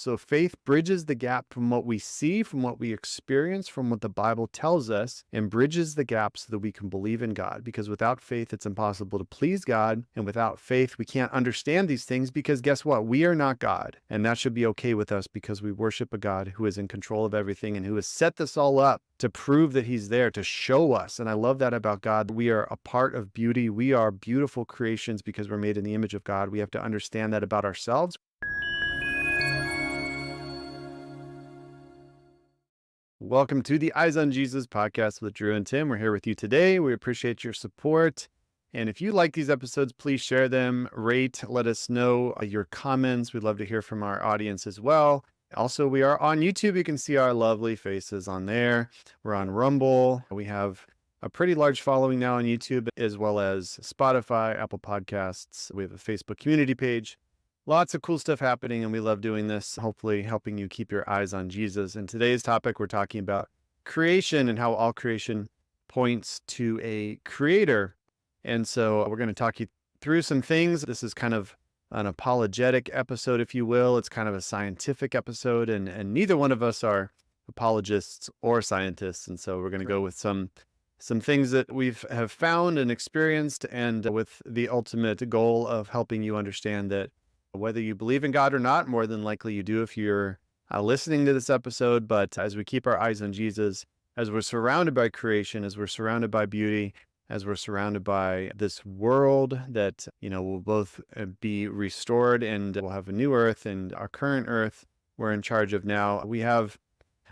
So faith bridges the gap from what we see, from what we experience, from what the Bible tells us, and bridges the gap so that we can believe in God. Because without faith, it's impossible to please God. And without faith, we can't understand these things because guess what? We are not God. And that should be okay with us because we worship a God who is in control of everything and who has set this all up to prove that he's there, to show us. And I love that about God. We are a part of beauty. We are beautiful creations because we're made in the image of God. We have to understand that about ourselves. Welcome to the Eyes on Jesus podcast with Drew and Tim. We're here with you today. We appreciate your support. And if you like these episodes, please share them, rate, let us know your comments. We'd love to hear from our audience as well. Also, we are on YouTube. You can see our lovely faces on there. We're on Rumble. We have a pretty large following now on YouTube, as well as Spotify, Apple Podcasts. We have a Facebook community page. Lots of cool stuff happening, and we love doing this, hopefully helping you keep your eyes on Jesus. In today's topic, we're talking about creation and how all creation points to a creator. And so we're going to talk you through some things. This is kind of an apologetic episode, if you will. It's kind of a scientific episode, and neither one of us are apologists or scientists. And so we're going to go with some things that have found and experienced, and with the ultimate goal of helping you understand that whether you believe in God or not, more than likely you do if you're listening to this episode. But as we keep our eyes on Jesus, as we're surrounded by creation, as we're surrounded by beauty, as we're surrounded by this world that, will both be restored and we'll have a new earth, and our current earth we're in charge of now, we have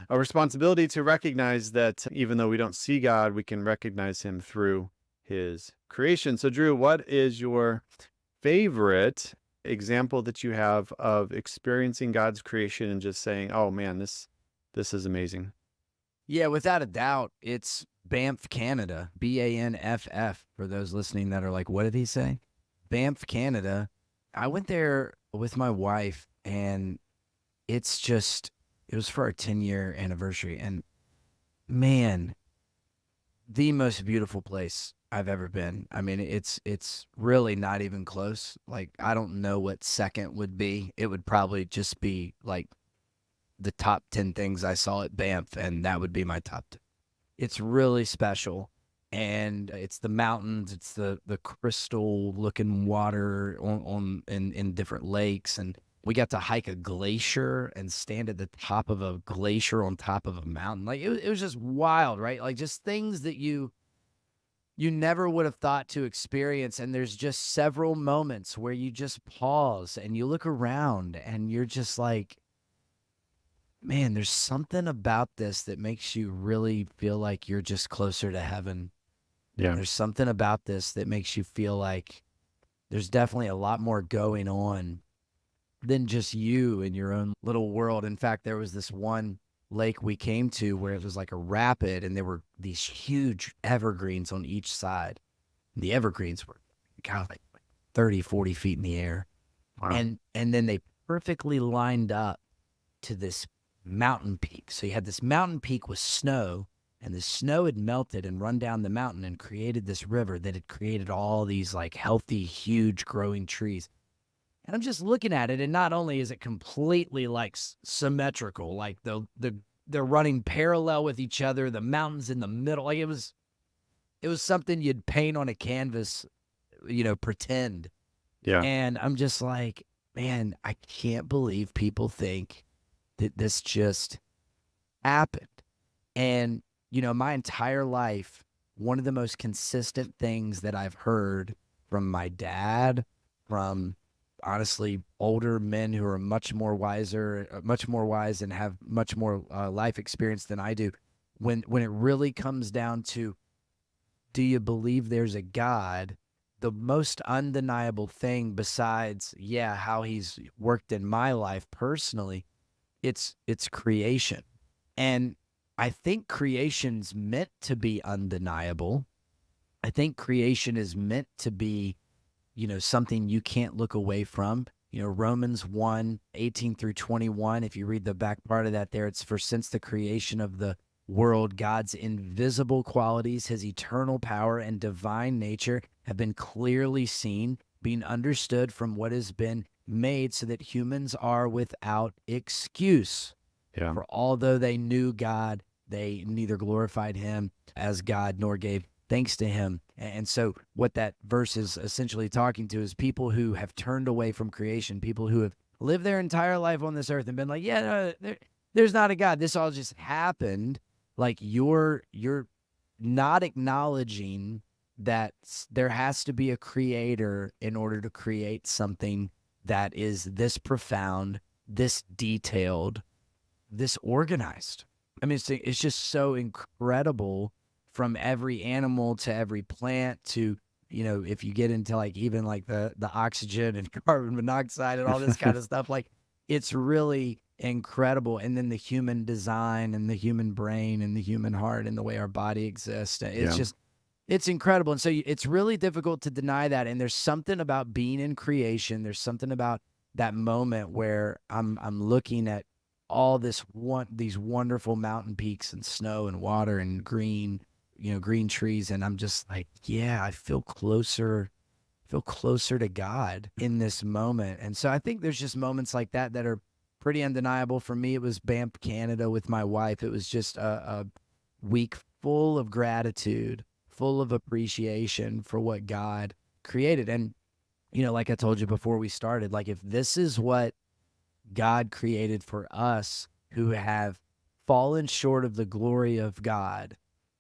a responsibility to recognize that even though we don't see God, we can recognize him through his creation. So Drew, what is your favorite example that you have of experiencing God's creation and just saying, oh man, this is amazing? Yeah, without a doubt, it's Banff, Canada, Banff, for those listening that are like, what did he say? Banff, Canada. I went there with my wife, and it was for our 10-year anniversary. And man, the most beautiful place I've ever been. I mean, it's really not even close. Like, I don't know what second would be. It would probably just be like the top 10 things I saw at Banff, and that would be my top 10. It's really special, and it's the mountains, it's the crystal looking water in different lakes, and we got to hike a glacier and stand at the top of a glacier on top of a mountain. Like, it was just wild, right? Like, just things that you never would have thought to experience. And there's just several moments where you just pause and you look around and you're just like, man, there's something about this that makes you really feel like you're just closer to heaven. Yeah. There's something about this that makes you feel like there's definitely a lot more going on than just you in your own little world. In fact, there was this one lake we came to where it was like a rapid, and there were these huge evergreens on each side. And the evergreens were, God, like 30, 40 feet in the air. Wow. And then they perfectly lined up to this mountain peak. So you had this mountain peak with snow, and the snow had melted and run down the mountain and created this river that had created all these like healthy, huge growing trees. And I'm just looking at it, and not only is it completely like symmetrical, like they're running parallel with each other, the mountains in the middle, like it was something you'd paint on a canvas, pretend. Yeah. And I'm just like, man, I can't believe people think that this just happened. And, my entire life, one of the most consistent things that I've heard from my dad, from honestly older men who are much more wise and have much more life experience than I do, when it really comes down to, do you believe there's a God? The most undeniable thing, besides how he's worked in my life personally, it's creation. And I think creation's meant to be undeniable. I think creation is meant to be, something you can't look away from. Romans 1:18-21, if you read the back part of that there, it's for since the creation of the world, God's invisible qualities, his eternal power and divine nature have been clearly seen, being understood from what has been made so that humans are without excuse. Yeah. For although they knew God, they neither glorified him as God nor gave thanks to him. And so what that verse is essentially talking to is people who have turned away from creation, people who have lived their entire life on this earth and been like, yeah, no, there's not a God. This all just happened. Like you're not acknowledging that there has to be a creator in order to create something that is this profound, this detailed, this organized. I mean, it's just so incredible, from every animal to every plant to, if you get into like even like the oxygen and carbon monoxide and all this kind of stuff, like it's really incredible. And then the human design and the human brain and the human heart and the way our body exists. Yeah. It's incredible. And so it's really difficult to deny that. And there's something about being in creation. There's something about that moment where I'm looking at all these wonderful mountain peaks and snow and water and green trees. And I'm just like, yeah, I feel closer to God in this moment. And so I think there's just moments like that that are pretty undeniable. For me, it was Banff, Canada with my wife. It was just a week full of gratitude, full of appreciation for what God created. And, like I told you before we started, like if this is what God created for us who have fallen short of the glory of God,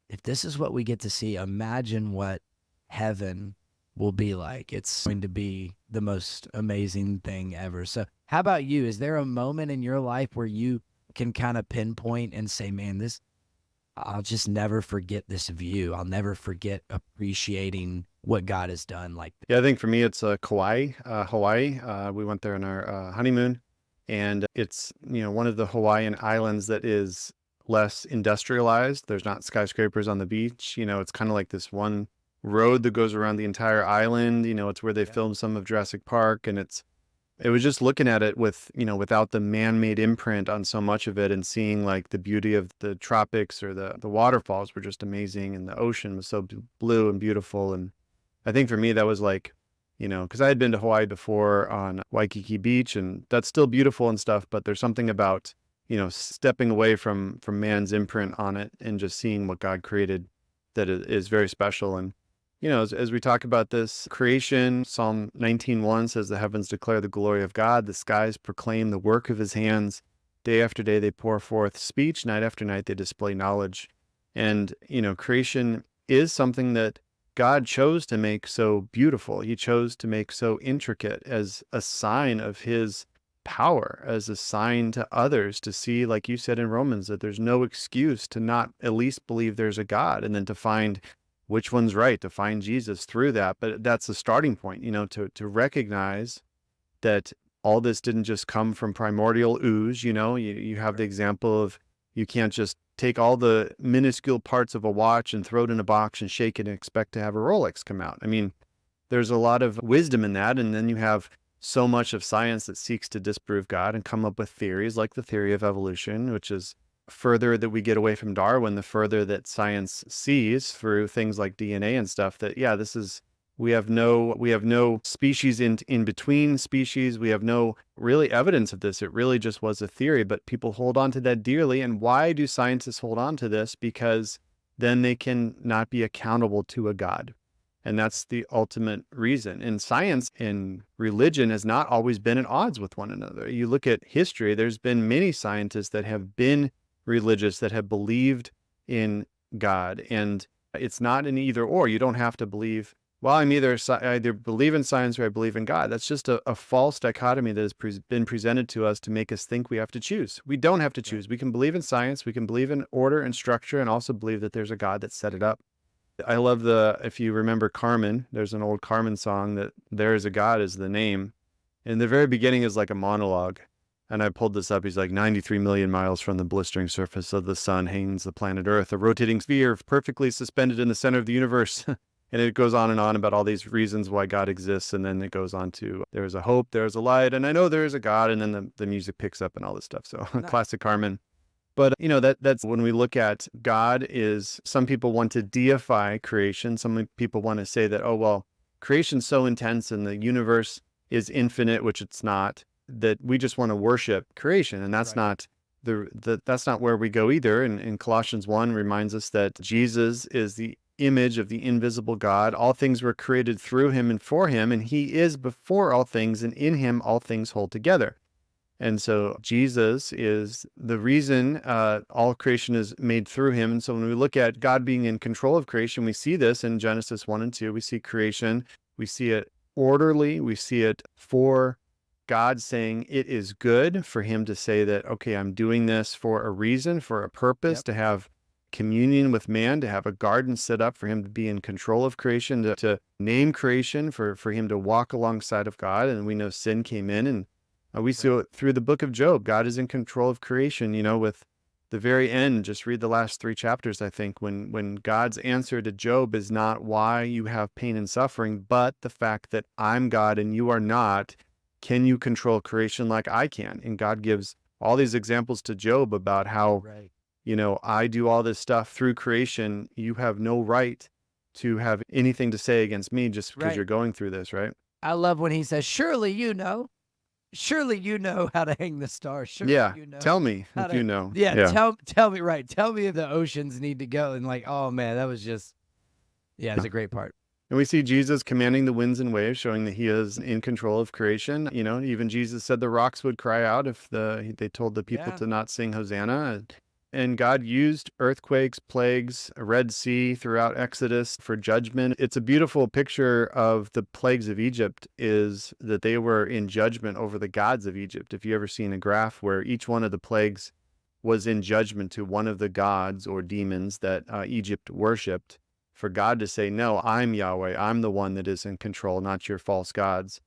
if this is what we get to see, imagine what heaven will be like. It's going to be the most amazing thing ever. So how about you? Is there a moment in your life where you can kind of pinpoint and say, man, I'll just never forget this view. I'll never forget appreciating what God has done. Like, Yeah, I think for me, it's Kauai, Hawaii. We went there on our honeymoon, and it's, one of the Hawaiian islands that is less industrialized. There's not skyscrapers on the beach. It's kind of like this one road that goes around the entire island. It's where they filmed some of Jurassic Park, and it was just looking at it with, without the man-made imprint on so much of it, and seeing like the beauty of the tropics, or the waterfalls were just amazing. And the ocean was so blue and beautiful. And I think for me, that was like, because I had been to Hawaii before on Waikiki Beach, and that's still beautiful and stuff, but there's something about, stepping away from man's imprint on it and just seeing what God created that is very special. And, as we talk about this creation, Psalm 19:1 says, the heavens declare the glory of God. The skies proclaim the work of his hands. Day after day, they pour forth speech. Night after night, they display knowledge. And, creation is something that God chose to make so beautiful. He chose to make so intricate as a sign of his power, as a sign to others to see, like you said in Romans, that there's no excuse to not at least believe there's a God, and then to find which one's right, to find Jesus through that. But that's the starting point, to recognize that all this didn't just come from primordial ooze. You have the example of, you can't just take all the minuscule parts of a watch and throw it in a box and shake it and expect to have a Rolex come out. I mean, there's a lot of wisdom in that. And then you have so much of science that seeks to disprove God and come up with theories like the theory of evolution, which is further that we get away from Darwin, the further that science sees through things like DNA and stuff, that, yeah, we have no species in between species. We have no really evidence of this. It really just was a theory, but people hold on to that dearly. And why do scientists hold on to this? Because then they can not be accountable to a God. And that's the ultimate reason. And science and religion has not always been at odds with one another. You look at history, there's been many scientists that have been religious, that have believed in God. And it's not an either or. You don't have to believe, well, I either believe in science or I believe in God. That's just a false dichotomy that has been presented to us to make us think we have to choose. We don't have to choose. We can believe in science, we can believe in order and structure, and also believe that there's a God that set it up. I love if you remember Carmen, there's an old Carmen song that There Is a God is the name. And the very beginning is like a monologue. And I pulled this up. He's like, 93 million miles from the blistering surface of the sun hangs the planet Earth, a rotating sphere perfectly suspended in the center of the universe. And it goes on and on about all these reasons why God exists. And then it goes on to, there is a hope, there is a light, and I know there is a God. And then the music picks up and all this stuff. So classic Carmen. But, that's when we look at God, is some people want to deify creation. Some people want to say that, oh, well, creation's so intense and the universe is infinite, which it's not, that we just want to worship creation. And that's Right. not that's not where we go either. And Colossians 1 reminds us that Jesus is the image of the invisible God. All things were created through him and for him, and he is before all things, and in him all things hold together. And so Jesus is the reason all creation is made through him. And so when we look at God being in control of creation, we see this in Genesis 1 and 2. We see creation, we see it orderly, we see it for God saying it is good, for him to say that, okay, I'm doing this for a reason, for a purpose, Yep. to have communion with man, to have a garden set up for him to be in control of creation, to name creation, for him to walk alongside of God. And we know sin came in, and we see it through the book of Job. God is in control of creation, with the very end. Just read the last 3 chapters, I think, when God's answer to Job is not why you have pain and suffering, but the fact that I'm God and you are not. Can you control creation like I can? And God gives all these examples to Job about how, Right. I do all this stuff through creation. You have no right to have anything to say against me just because Right. you're going through this, right? I love when he says, "Surely you know." Surely you know how to hang the stars. Surely Yeah. you know Tell me how if you to. know. Yeah, Yeah. tell me, right. Tell me if the oceans need to go. And like, oh man, that was just, yeah, it's a great part. And we see Jesus commanding the winds and waves, showing that he is in control of creation. Even Jesus said the rocks would cry out if they told the people Yeah. to not sing Hosanna. And God used earthquakes, plagues, a Red Sea throughout Exodus for judgment. It's a beautiful picture of the plagues of Egypt, is that they were in judgment over the gods of Egypt. If you ever seen a graph where each one of the plagues was in judgment to one of the gods or demons that Egypt worshipped, for God to say, no, I'm Yahweh. I'm the one that is in control, not your false gods.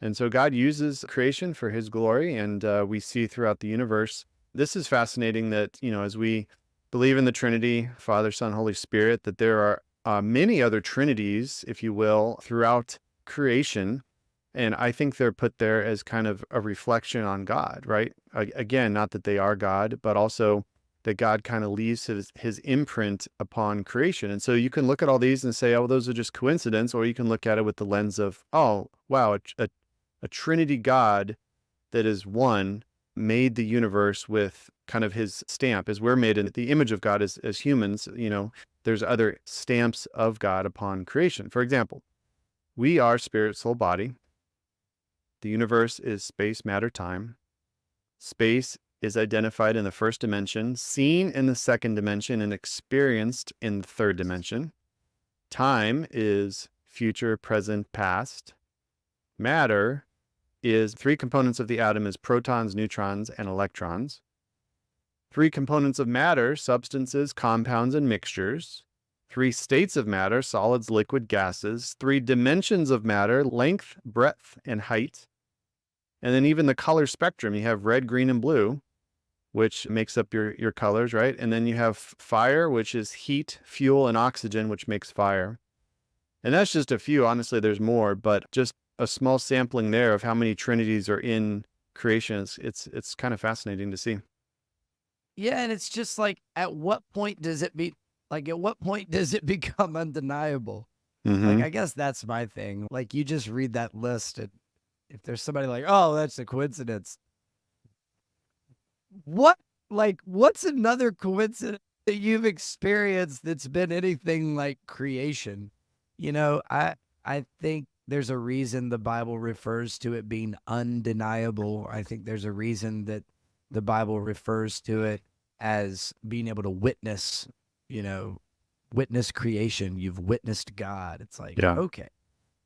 And so God uses creation for his glory. And we see throughout the universe, this is fascinating that, as we believe in the Trinity, Father, Son, Holy Spirit, that there are many other trinities, if you will, throughout creation. And I think they're put there as kind of a reflection on God, right? Again, not that they are God, but also that God kind of leaves his imprint upon creation. And so you can look at all these and say, oh, those are just coincidence, or you can look at it with the lens of, oh, wow, a Trinity God that is one made the universe with kind of his stamp. As we're made in the image of God as humans, there's other stamps of God upon creation. For example, we are spirit, soul, body. The universe is space, matter, time. Space is identified in the first dimension, seen in the second dimension, and experienced in the third dimension. Time is future, present, past. Matter is 3 components of the atom is protons, neutrons, and electrons. 3 components of matter, substances, compounds, and mixtures. 3 states of matter, solids, liquid, gases. 3 dimensions of matter, length, breadth, and height. And then even the color spectrum, you have red, green, and blue, which makes up your colors, right? And then you have fire, which is heat, fuel, and oxygen, which makes fire. And that's just a few. Honestly, there's more, but just a small sampling there of how many trinities are in creation. It's kind of fascinating to see. Yeah, and it's just like, at what point does it become undeniable? Like, I guess that's my thing. Like, you just read that list, and if there's somebody like, oh, that's a coincidence. What's another coincidence that you've experienced that's been anything like creation? I think there's a reason the Bible refers to it being undeniable. I think there's a reason that the Bible refers to it as being able to witness creation. You've witnessed God. It's like, Yeah. okay.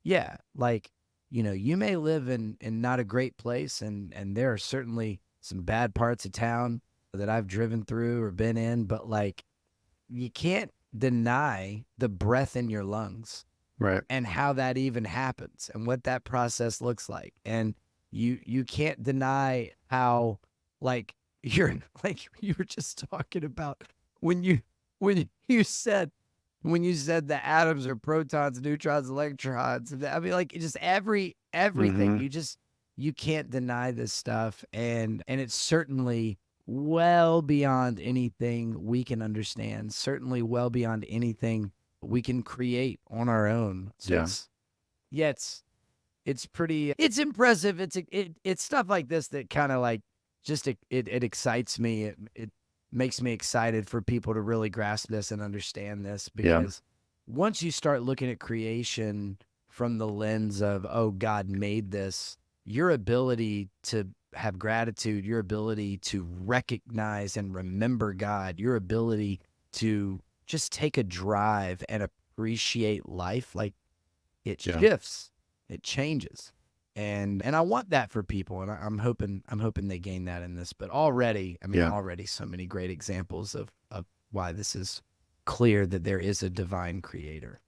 Yeah, like, you may live in not a great place, and there are certainly some bad parts of town that I've driven through or been in, but like, you can't deny the breath in your lungs Right. and how that even happens and what that process looks like. And you can't deny how, like, you're like you were just talking about when you said the atoms are protons, neutrons, electrons. I mean, like, just everything. You can't deny this stuff, and it's certainly well beyond anything we can understand. Certainly well beyond anything we can create on our own. So Yeah. it's it's impressive. It's stuff like this that kind of like just it excites me. It makes me excited for people to really grasp this and understand this, Yeah. because once you start looking at creation from the lens of, oh, God made this, your ability to have gratitude, your ability to recognize and remember God, your ability to just take a drive and appreciate life, like, it Yeah. shifts, it changes. And I want that for people, and I'm hoping they gain that in this. But already, I mean, Yeah. already so many great examples of why this is clear that there is a divine creator.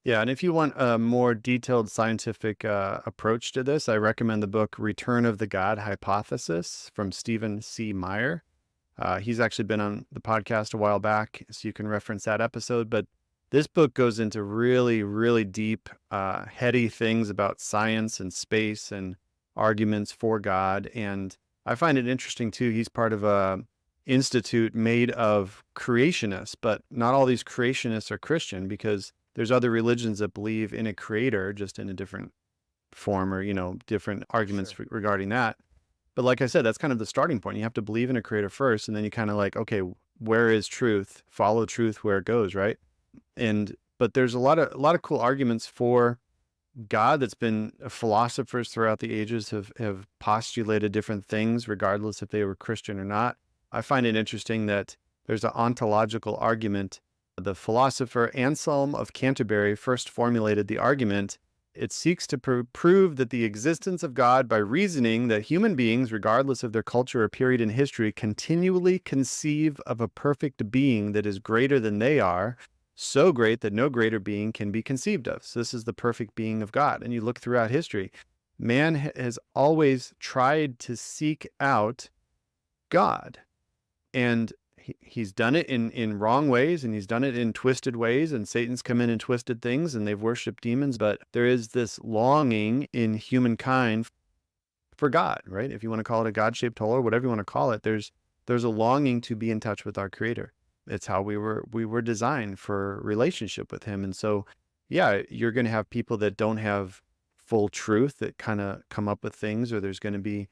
Yeah. And if you want a more detailed scientific approach to this, I recommend the book Return of the God Hypothesis from Stephen C. Meyer. He's actually been on the podcast a while back, so you can reference that episode. But this book goes into really, really deep, heady things about science and space and arguments for God. And I find it interesting too. He's part of a institute made of creationists, but not all these creationists are Christian, because there's other religions that believe in a creator, just in a different form, or, different arguments Sure. regarding that. But like I said, that's kind of the starting point. You have to believe in a creator first, and then you kind of like, okay, where is truth? Follow truth where it goes, right? But there's a lot of cool arguments for God that's been philosophers throughout the ages have postulated different things, regardless if they were Christian or not. I find it interesting that there's an ontological argument. The philosopher Anselm of Canterbury first formulated the argument. It seeks to prove that the existence of God by reasoning that human beings, regardless of their culture or period in history, continually conceive of a perfect being that is greater than they are, so great that no greater being can be conceived of. So this is the perfect being of God. And you look throughout history, man has always tried to seek out God. And he's done it in wrong ways, and he's done it in twisted ways, and Satan's come in and twisted things, and they've worshiped demons. But there is this longing in humankind for God, right? If you want to call it a God-shaped hole or whatever you want to call it, there's a longing to be in touch with our creator. It's how we were designed for relationship with him. And so, yeah, you're going to have people that don't have full truth, that kind of come up with things, or there's going to be,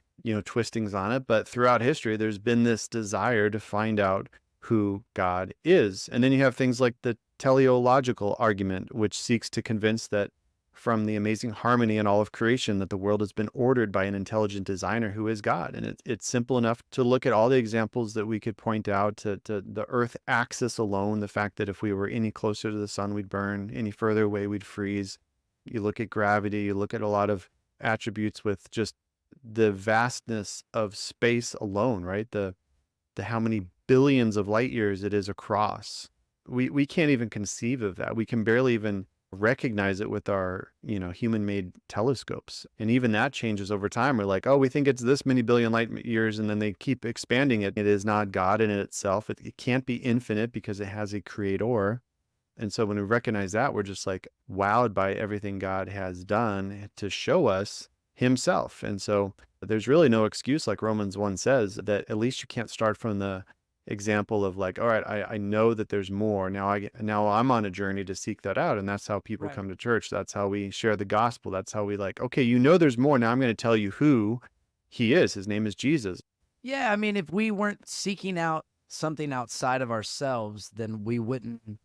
twistings on it. But throughout history, there's been this desire to find out who God is. And then you have things like the teleological argument, which seeks to convince that from the amazing harmony in all of creation, that the world has been ordered by an intelligent designer who is God. And it's simple enough to look at all the examples that we could point out to the Earth axis alone, the fact that if we were any closer to the sun, we'd burn, any further away, we'd freeze. You look at gravity, you look at a lot of attributes with just the vastness of space alone, right? The how many billions of light years it is across. We can't even conceive of that. We can barely even recognize it with our, human-made telescopes. And even that changes over time. We're like, oh, we think it's this many billion light years, and then they keep expanding it. It is not God in itself. It can't be infinite because it has a creator. And so when we recognize that, we're just like wowed by everything God has done to show us himself. And so there's really no excuse, like Romans 1 says, that at least you can't start from the example of like, all right, I know that there's more. Now I'm on a journey to seek that out. And that's how people Right. come to church. That's how we share the gospel. That's how we like, okay, there's more. Now I'm going to tell you who he is. His name is Jesus. Yeah, I mean, if we weren't seeking out something outside of ourselves, then we wouldn't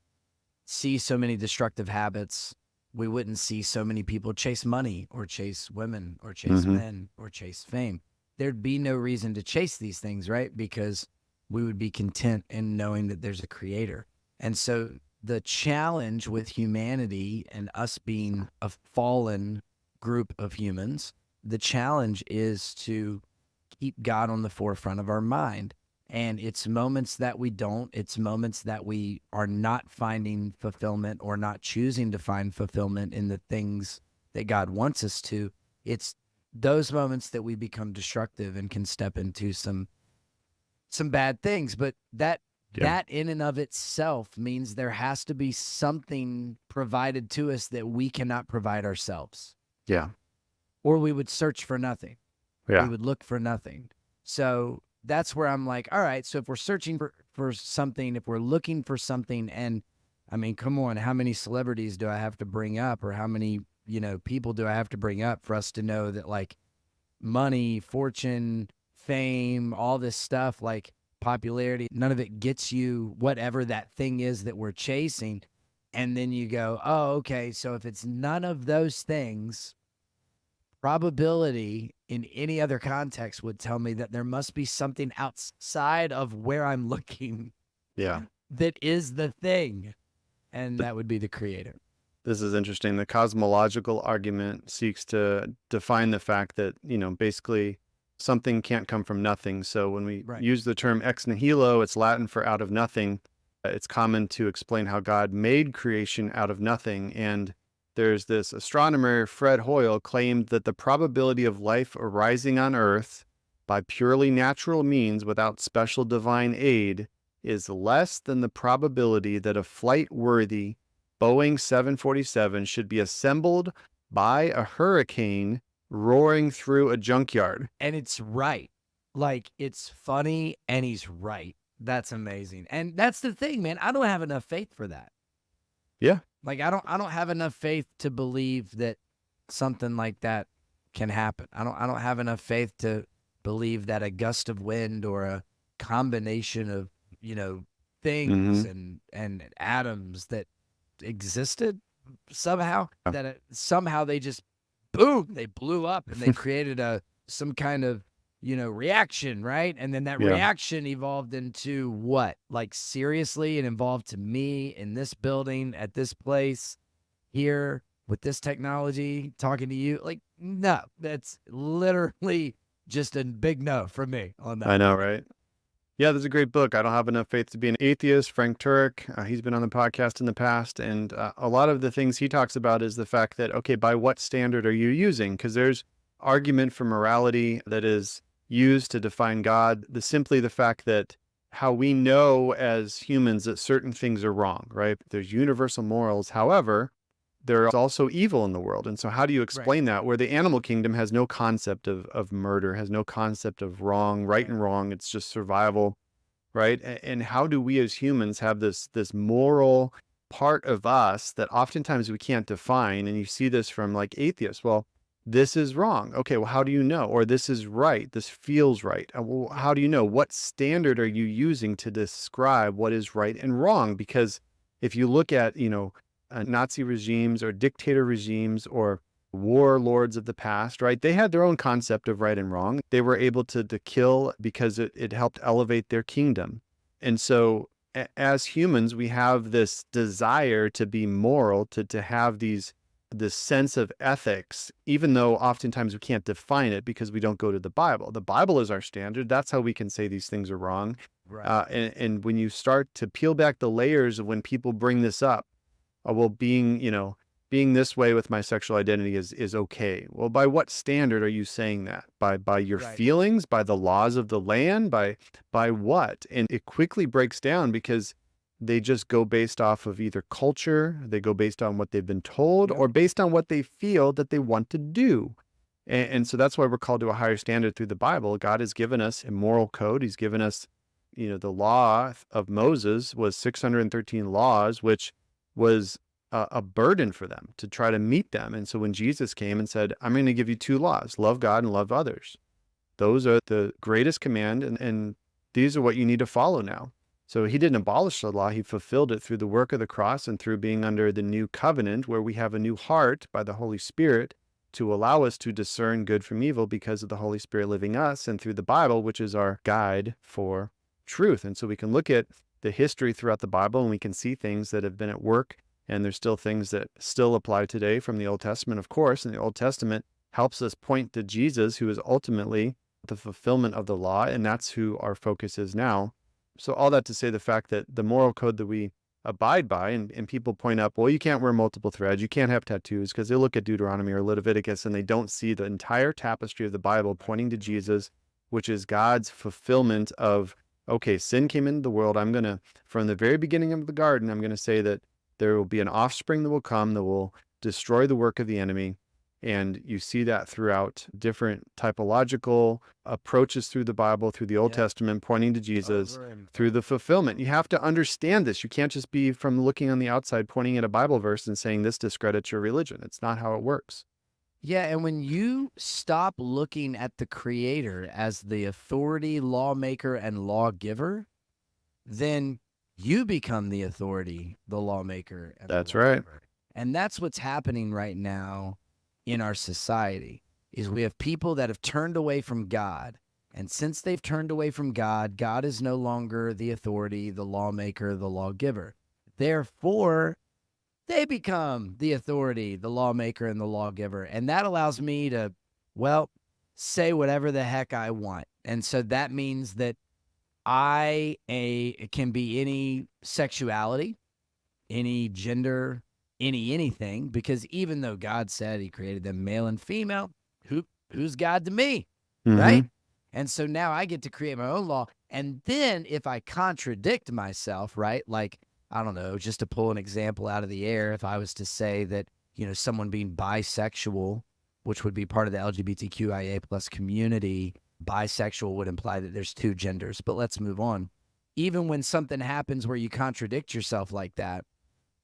see so many destructive habits. We wouldn't see so many people chase money or chase women or chase Mm-hmm. men or chase fame. There'd be no reason to chase these things, right? Because we would be content in knowing that there's a creator. And so the challenge with humanity and us being a fallen group of humans, the challenge is to keep God on the forefront of our mind. And it's moments that we don't, it's moments that we are not finding fulfillment or not choosing to find fulfillment in the things that God wants us to. It's those moments that we become destructive and can step into some bad things. But that Yeah. in and of itself means there has to be something provided to us that we cannot provide ourselves, Yeah. or we would search for nothing. Yeah. We would look for nothing. So that's where I'm like, all right, so if we're searching for something, if we're looking for something, and I mean, come on, how many celebrities do I have to bring up, or how many people do I have to bring up for us to know that like money, fortune, fame, all this stuff, like popularity, none of it gets you whatever that thing is that we're chasing. And then you go, oh, okay, so if it's none of those things, probability in any other context would tell me that there must be something outside of where I'm looking Yeah. that is the thing. And that would be the creator. This is interesting. The cosmological argument seeks to define the fact that, basically something can't come from nothing. So when we Right. use the term ex nihilo, it's Latin for out of nothing. It's common to explain how God made creation out of nothing. And there's this astronomer, Fred Hoyle, claimed that the probability of life arising on Earth by purely natural means without special divine aid is less than the probability that a flight-worthy Boeing 747 should be assembled by a hurricane roaring through a junkyard. And it's right. Like, it's funny and he's right. That's amazing. And that's the thing, man. I don't have enough faith for that. Yeah. Like, I don't have enough faith to believe that something like that can happen. I don't have enough faith to believe that a gust of wind or a combination of, things and atoms that existed somehow, that somehow they just boom, they blew up and they created some kind of reaction, right? And then that reaction evolved into what? Like, seriously, it evolved to me in this building at this place here with this technology talking to you. Like, no, that's literally just a big no from me on that. I know, right? Yeah, there's a great book. I don't have enough faith to be an atheist. Frank Turek, he's been on the podcast in the past. And a lot of the things he talks about is the fact that, okay, by what standard are you using? Because there's argument for morality that is used to define God. Simply the fact that how we know as humans that certain things are wrong, right? There's universal morals. However, there's also evil in the world. And so how do you explain that? Where the animal kingdom has no concept of murder, has no concept of wrong, right and wrong. It's just survival, right? And how do we as humans have this moral part of us that oftentimes we can't define? And you see this from like atheists. Well, this is wrong. Okay, well, how do you know? Or this is right. This feels right. Well, how do you know? What standard are you using to describe what is right and wrong? Because if you look at, Nazi regimes or dictator regimes or warlords of the past, right? They had their own concept of right and wrong. They were able to kill because it helped elevate their kingdom. And so as humans, we have this desire to be moral, to have this sense of ethics, even though oftentimes we can't define it because we don't go to the Bible. The Bible is our standard. That's how we can say these things are wrong. Right. And when you start to peel back the layers of when people bring this up, well, being this way with my sexual identity is okay. Well, by what standard are you saying that? By your feelings, by the laws of the land, by what? And it quickly breaks down because they just go based off of either culture, they go based on what they've been told, or based on what they feel that they want to do. And so that's why we're called to a higher standard through the Bible. God has given us a moral code. He's given us, the law of Moses was 613 laws, which was a burden for them to try to meet them. And so when Jesus came and said, I'm going to give you two laws, love God and love others. Those are the greatest command, and these are what you need to follow now. So he didn't abolish the law. He fulfilled it through the work of the cross and through being under the new covenant where we have a new heart by the Holy Spirit to allow us to discern good from evil because of the Holy Spirit living us, and through the Bible, which is our guide for truth. And so we can look at the history throughout the Bible and we can see things that have been at work, and there's still things that still apply today from the Old Testament, of course. And the Old Testament helps us point to Jesus, who is ultimately the fulfillment of the law, and that's who our focus is now. So all that to say the fact that the moral code that we abide by, and people point up, well, you can't wear multiple threads, you can't have tattoos, because they look at Deuteronomy or Leviticus and they don't see the entire tapestry of the Bible pointing to Jesus, which is God's fulfillment of, okay, sin came into the world. I'm going to, from the very beginning of the garden, I'm going to say that there will be an offspring that will come that will destroy the work of the enemy. And you see that throughout different typological approaches through the Bible, through the Old Testament, pointing to Jesus, through the fulfillment. You have to understand this. You can't just be from looking on the outside, pointing at a Bible verse and saying this discredits your religion. It's not how it works. Yeah, and when you stop looking at the Creator as the authority, lawmaker, and lawgiver, then you become the authority, the lawmaker, and That's the right. lawgiver. And that's what's happening right now in our society is we have people that have turned away from God. And since they've turned away from God, God is no longer the authority, the lawmaker, the lawgiver. Therefore, they become the authority, the lawmaker, and the lawgiver. And that allows me to, well, say whatever the heck I want. And so that means that it can be any sexuality, any gender, anything, because even though God said he created them male and female, who's God to me? Right? And so now I get to create my own law. And then if I contradict myself, right? Like, I don't know, just to pull an example out of the air, if I was to say that, someone being bisexual, which would be part of the LGBTQIA plus community, bisexual would imply that there's two genders. But let's move on. Even when something happens where you contradict yourself like that,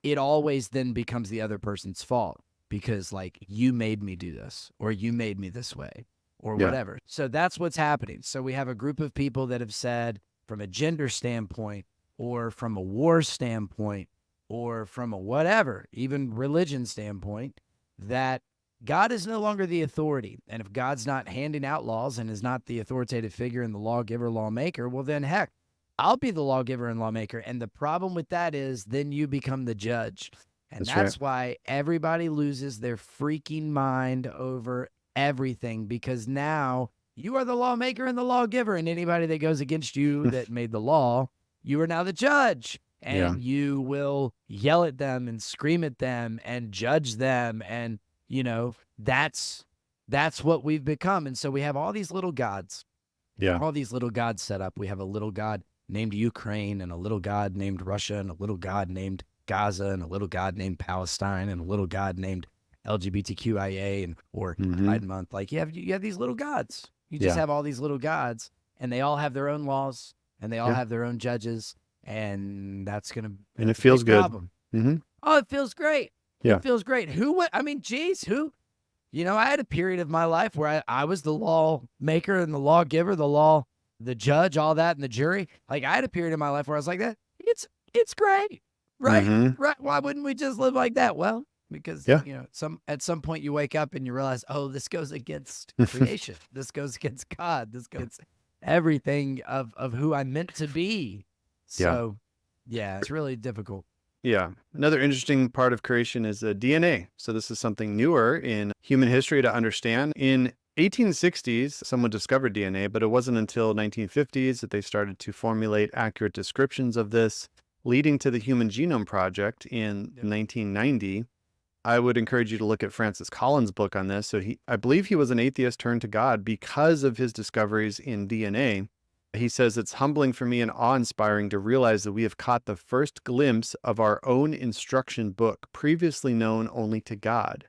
it always then becomes the other person's fault because, like, you made me do this or you made me this way or whatever. So that's what's happening. So we have a group of people that have said, from a gender standpoint or from a war standpoint or from a whatever, even religion standpoint, that God is no longer the authority. And if God's not handing out laws and is not the authoritative figure and the lawgiver, lawmaker, well, then heck, I'll be the lawgiver and lawmaker. And the problem with that is then you become the judge. And that's why everybody loses their freaking mind over everything, because now you are the lawmaker and the lawgiver. And anybody that goes against you that made the law, you are now the judge. And you will yell at them and scream at them and judge them. And, that's what we've become. And so we have all these little gods. All these little gods set up. We have a little god named Ukraine and a little god named Russia and a little god named Gaza and a little god named Palestine and a little god named LGBTQIA or Pride Month. Like you have these little gods. You just have all these little gods, and they all have their own laws and they all have their own judges, and that's gonna and it feels good. Oh, it feels great. Yeah, it feels great. Geez, who? I had a period of my life where I was the lawmaker and the lawgiver, the judge, all that, and the jury. Like, I had a period of my life where I was like that. It's great, right? Right? Why wouldn't we just live like that? Well, because at some point you wake up and you realize, oh, this goes against creation. This goes against God. This goes against everything of who I'm meant to be. So, it's really difficult. Yeah. Another interesting part of creation is DNA. So this is something newer in human history to understand. In 1860s, someone discovered DNA, but it wasn't until 1950s that they started to formulate accurate descriptions of this, leading to the Human Genome Project in 1990. I would encourage you to look at Francis Collins' book on this. So I believe he was an atheist turned to God because of his discoveries in DNA. He says, it's humbling for me and awe-inspiring to realize that we have caught the first glimpse of our own instruction book, previously known only to God.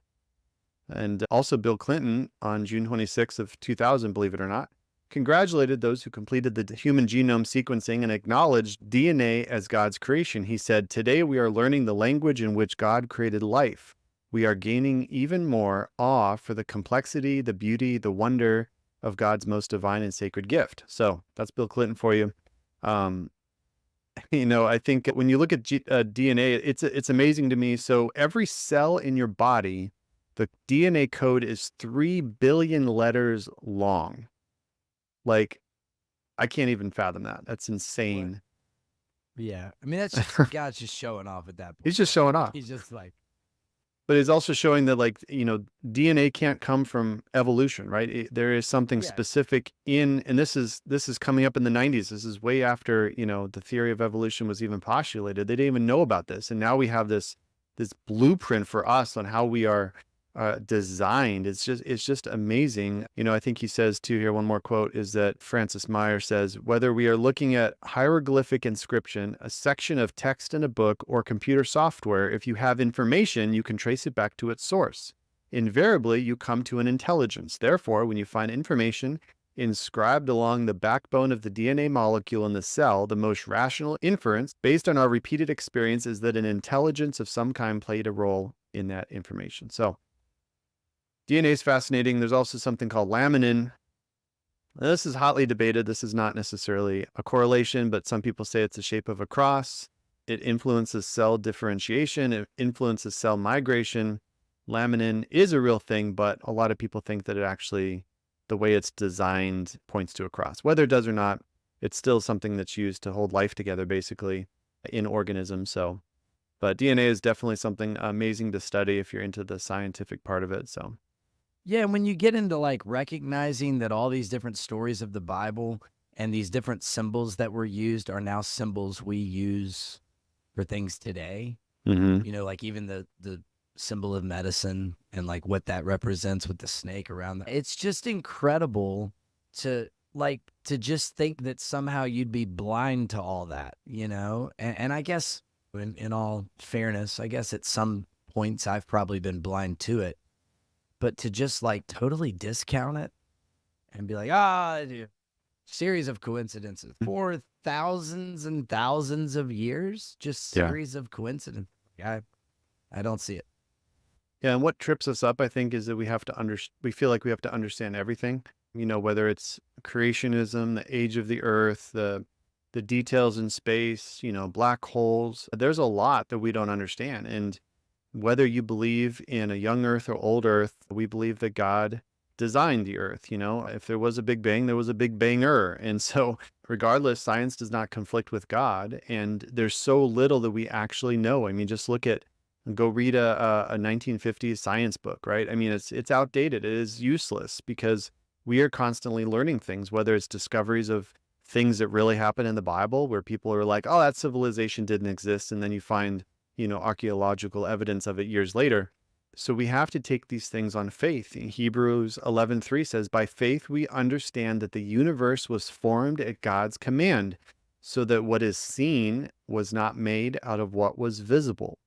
And also Bill Clinton on June 26th of 2000, believe it or not, congratulated those who completed the human genome sequencing and acknowledged DNA as God's creation. He said, today we are learning the language in which God created life. We are gaining even more awe for the complexity, the beauty, the wonder of God's most divine and sacred gift. So that's Bill Clinton for you. I think when you look at DNA, it's amazing to me. So every cell in your body, the DNA code is 3 billion letters long. Like, I can't even fathom that. That's insane. Yeah. I mean, that's just, God's just showing off at that point. He's just showing off. He's just like, but it's also showing that, like, DNA can't come from evolution, right? There is something specific and this is coming up in the 90s. This is way after, the theory of evolution was even postulated. They didn't even know about this. And now we have this blueprint for us on how we are designed. It's just amazing. I think he says too here, one more quote is that Francis Meyer says, whether we are looking at hieroglyphic inscription, a section of text in a book, or computer software, if you have information, you can trace it back to its source. invariably you come to an intelligence. Therefore, when you find information inscribed along the backbone of the DNA molecule in the cell, the most rational inference based on our repeated experience is that an intelligence of some kind played a role in that information. So DNA is fascinating. There's also something called laminin. This is hotly debated. This is not necessarily a correlation, but some people say it's the shape of a cross. It influences cell differentiation. It influences cell migration. Laminin is a real thing, but a lot of people think that it actually, the way it's designed, points to a cross. Whether it does or not, it's still something that's used to hold life together, basically, in organisms. So, but DNA is definitely something amazing to study if you're into the scientific part of it. So, Yeah, and when you get into like recognizing that all these different stories of the Bible and these different symbols that were used are now symbols we use for things today, mm-hmm. you know, like even the symbol of medicine and like what that represents with the snake around that. It's just incredible to just think that somehow you'd be blind to all that, you know? And I guess in all fairness, I guess at some points I've probably been blind to it. But to just like totally discount it and be like, series of coincidences for thousands and thousands of years, just Yeah. series of coincidences. I don't see it. Yeah, and what trips us up, I think, is that we feel like we have to understand everything. You know, whether it's creationism, the age of the earth, the details in space, you know, black holes. There's a lot that we don't understand. And whether you believe in a young earth or old earth, we believe that God designed the earth. You know, if there was a big bang, there was a big banger. And so regardless, science does not conflict with God. And there's so little that we actually know. I mean, just go read a 1950s science book, right? I mean, it's outdated. It is useless because we are constantly learning things, whether it's discoveries of things that really happen in the Bible where people are like, oh, that civilization didn't exist. And then you find, you know, archaeological evidence of it years later. So we have to take these things on faith. In Hebrews 11:3 says, by faith we understand that the universe was formed at God's command, so that what is seen was not made out of what was visible.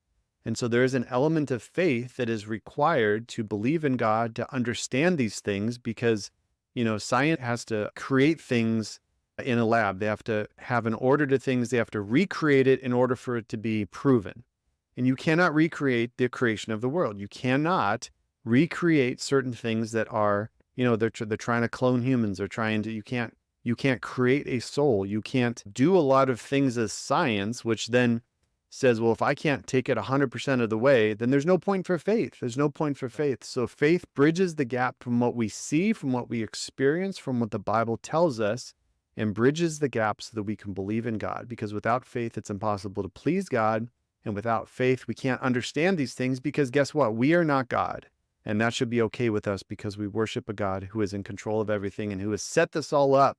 And so there is an element of faith that is required to believe in God, to understand these things, because, you know, science has to create things in a lab. They have to have an order to things. They have to recreate it in order for it to be proven. And you cannot recreate the creation of the world. You cannot recreate certain things that are, you know, they're trying to clone humans. You can't create a soul. You can't do a lot of things as science, which then says, well, if I can't take it 100% of the way, then there's no point for faith. There's no point for faith. So faith bridges the gap from what we see, from what we experience, from what the Bible tells us, and bridges the gap so that we can believe in God. Because without faith, it's impossible to please God. And without faith, we can't understand these things because guess what? We are not God. And that should be okay with us because we worship a God who is in control of everything and who has set this all up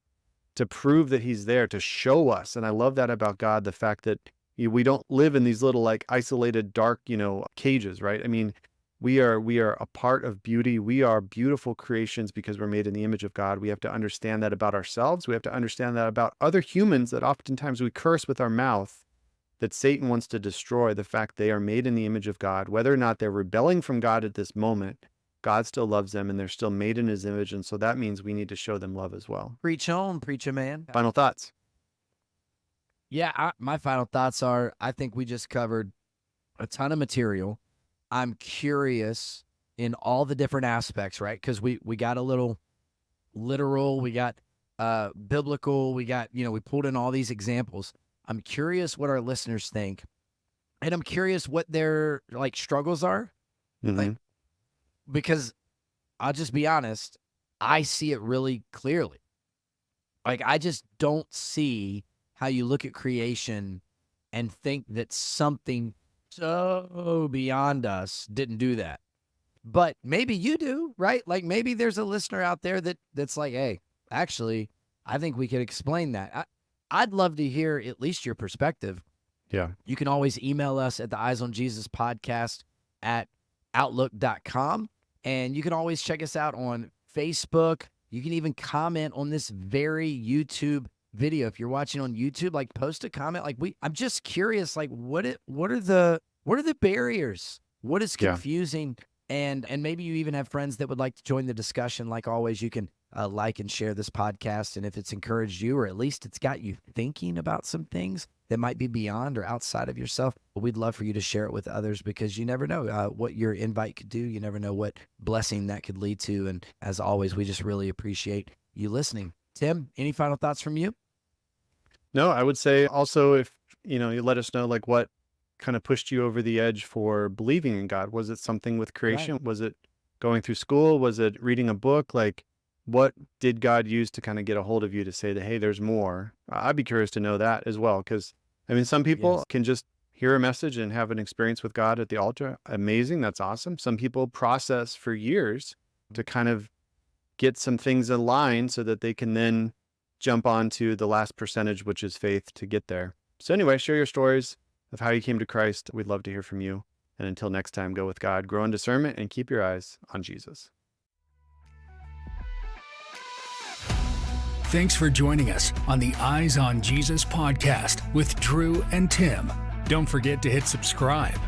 to prove that he's there, to show us. And I love that about God, the fact that we don't live in these little like isolated, dark, you know, cages, right? I mean, we are a part of beauty. We are beautiful creations because we're made in the image of God. We have to understand that about ourselves. We have to understand that about other humans that oftentimes we curse with our mouth, that Satan wants to destroy, the fact they are made in the image of God. Whether or not they're rebelling from God at this moment, God still loves them and they're still made in his image. And so that means we need to show them love as well. Preach on, preacher man. Final thoughts. Yeah, my final thoughts are I think we just covered a ton of material. I'm curious in all the different aspects, right? Because we got a little literal, we got biblical, we got, you know, we pulled in all these examples. I'm curious what our listeners think. And I'm curious what their like struggles are. Mm-hmm. Like, because I'll just be honest, I see it really clearly. Like, I just don't see how you look at creation and think that something so beyond us didn't do that. But maybe you do, right? Like maybe there's a listener out there that's like, hey, actually, I think we could explain that. I'd love to hear at least your perspective. Yeah. You can always email us at the Eyes on Jesus podcast at outlook.com. And you can always check us out on Facebook. You can even comment on this very YouTube video. If you're watching on YouTube, like post a comment. Like I'm just curious, like what are the barriers? What is confusing And maybe you even have friends that would like to join the discussion. Like always, you can like and share this podcast. And if it's encouraged you, or at least it's got you thinking about some things that might be beyond or outside of yourself, we'd love for you to share it with others, because you never know what your invite could do. You never know what blessing that could lead to. And as always, we just really appreciate you listening. Tim, any final thoughts from you? No, I would say also, if you let us know like what kind of pushed you over the edge for believing in God. Was it something with creation? Right. Was it going through school? Was it reading a book? Like, what did God use to kind of get a hold of you to say that, hey, there's more? I'd be curious to know that as well. Because, I mean, some people Yes. can just hear a message and have an experience with God at the altar. Amazing. That's awesome. Some people process for years to kind of get some things in line so that they can then jump onto the last percentage, which is faith, to get there. So anyway, share your stories of how you came to Christ. We'd love to hear from you. And until next time, go with God, grow in discernment, and keep your eyes on Jesus. Thanks for joining us on the Eyes on Jesus podcast with Drew and Tim. Don't forget to hit subscribe